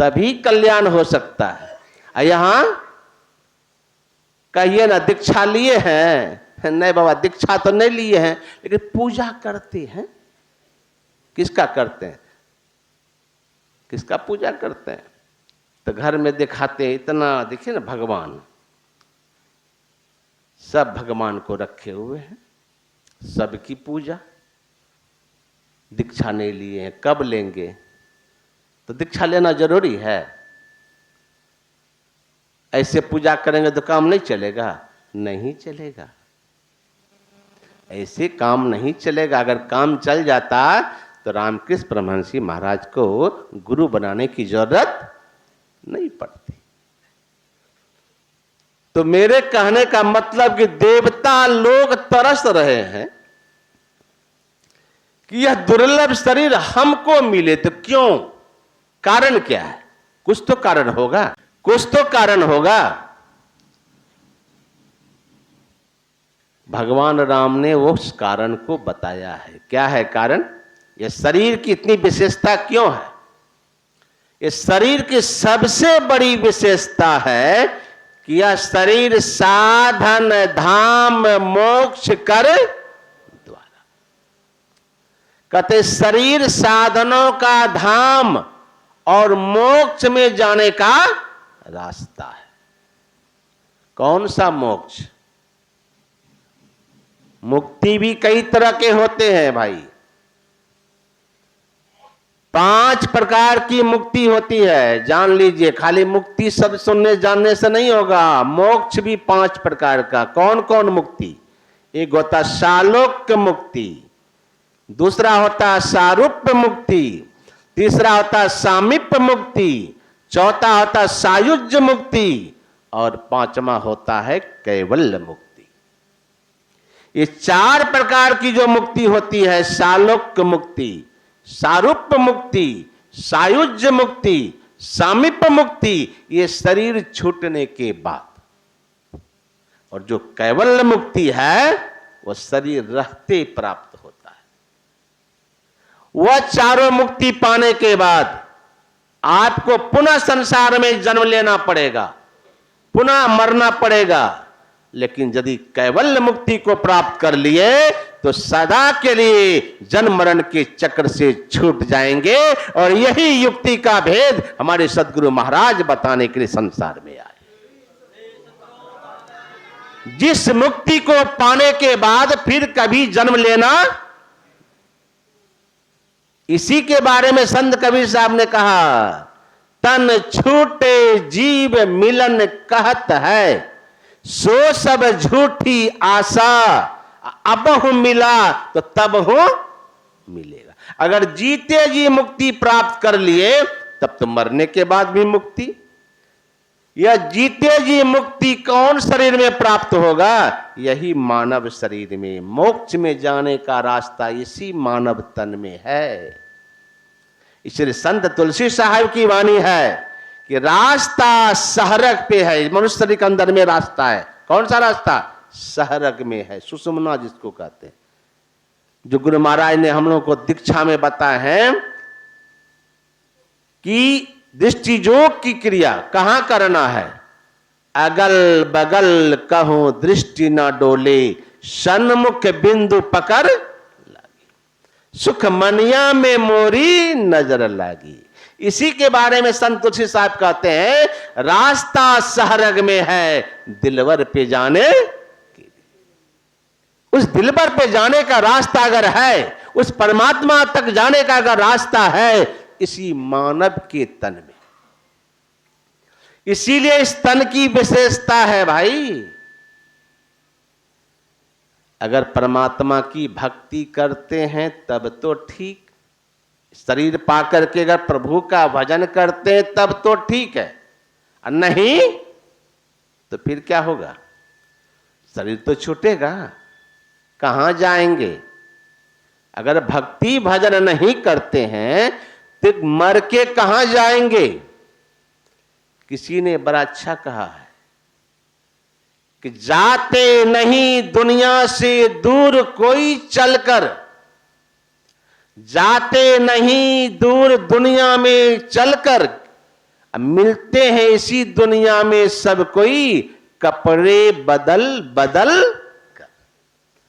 तभी कल्याण हो सकता है। यहां कहिए ना दीक्षा लिए हैं, नहीं बाबा दीक्षा तो नहीं लिए हैं, लेकिन पूजा करते हैं। किसका करते हैं? किसका पूजा करते हैं? तो घर में दिखाते हैं इतना, देखिए ना भगवान, सब भगवान को रखे हुए हैं, सबकी पूजा। दीक्षा नहीं लिए हैं, कब लेंगे? तो दीक्षा लेना जरूरी है। ऐसे पूजा करेंगे तो काम नहीं चलेगा? नहीं चलेगा, ऐसे काम नहीं चलेगा। अगर काम चल जाता तो रामकृष्ण परमहंस महाराज को गुरु बनाने की जरूरत नहीं पड़ती। तो मेरे कहने का मतलब कि देवता लोग तरस रहे हैं कि यह दुर्लभ शरीर हमको मिले, तो क्यों? कारण क्या है? कुछ तो कारण होगा, कुछ तो कारण होगा। भगवान राम ने उस कारण को बताया है। क्या है कारण? यह शरीर की इतनी विशेषता क्यों है? इस शरीर की सबसे बड़ी विशेषता है कि यह शरीर साधन धाम मोक्ष कर द्वारा। कहते शरीर साधनों का धाम और मोक्ष में जाने का रास्ता है। कौन सा मोक्ष? मुक्ति भी कई तरह के होते हैं भाई। 5 प्रकार की मुक्ति होती है, जान लीजिए। खाली मुक्ति शब्द सुनने जानने से नहीं होगा, मोक्ष भी 5 प्रकार का। कौन कौन मुक्ति? एक होता सालोक्य मुक्ति, दूसरा होता सारूप्य मुक्ति, तीसरा होता सामीप्य मुक्ति, चौथा होता सायुज्य मुक्ति और 5वां होता है कैवल्य मुक्ति। ये 4 प्रकार की जो मुक्ति होती है, सालोक्य मुक्ति, सारूप्य मुक्ति, सायुज्य मुक्ति, सामीप्य मुक्ति, ये शरीर छूटने के बाद। और जो कैवल्य मुक्ति है वह शरीर रहते प्राप्त होता है। वह चारों मुक्ति पाने के बाद आपको पुनः संसार में जन्म लेना पड़ेगा, पुनः मरना पड़ेगा। लेकिन यदि कैवल्य मुक्ति को प्राप्त कर लिए तो सदा के लिए जन्म मरण के चक्र से छूट जाएंगे। और यही युक्ति का भेद हमारे सद्गुरु महाराज बताने के लिए संसार में आए। जिस मुक्ति को पाने के बाद फिर कभी जन्म लेना, इसी के बारे में संत कबीर साहब ने कहा, तन छूटे जीव मिलन कहत है, सो सब झूठी आशा, अब हूं मिला तो तब हूं मिलेगा। अगर जीते जी मुक्ति प्राप्त कर लिए तब तो मरने के बाद भी मुक्ति। यह जीते जी मुक्ति कौन शरीर में प्राप्त होगा? यही मानव शरीर में। मोक्ष में जाने का रास्ता इसी मानव तन में है। इसलिए संत तुलसी साहब की वाणी है कि रास्ता सहरग पे है। मनुष्य शरीर के अंदर में रास्ता है। कौन सा रास्ता? सहरग में है, सुषुम्ना जिसको कहते हैं। जो गुरु महाराज ने हम लोगों को दीक्षा में बताए हैं कि दृष्टि योग की क्रिया कहां करना है? अगल बगल कहूं दृष्टि न डोले, सन्मुख बिंदु पकड़ लागी, सुख मनिया में मोरी नजर लागी। इसी के बारे में संत तुलसी साहब कहते हैं, रास्ता सहरग में है, दिलवर पे जाने के लिए। उस दिलवर पे जाने का रास्ता अगर है, उस परमात्मा तक जाने का अगर रास्ता है, इसी मानव के तन में। इसीलिए इस तन की विशेषता है भाई। अगर परमात्मा की भक्ति करते हैं तब तो ठीक, शरीर पाकर के अगर प्रभु का भजन करते हैं तब तो ठीक है, और नहीं तो फिर क्या होगा? शरीर तो छूटेगा, कहां जाएंगे? अगर भक्ति भजन नहीं करते हैं तो मर के कहां जाएंगे? किसी ने बड़ा अच्छा कहा है कि जाते नहीं दुनिया से दूर कोई चलकर, जाते नहीं दूर दुनिया में चलकर, मिलते हैं इसी दुनिया में सब कोई, कपड़े बदल बदल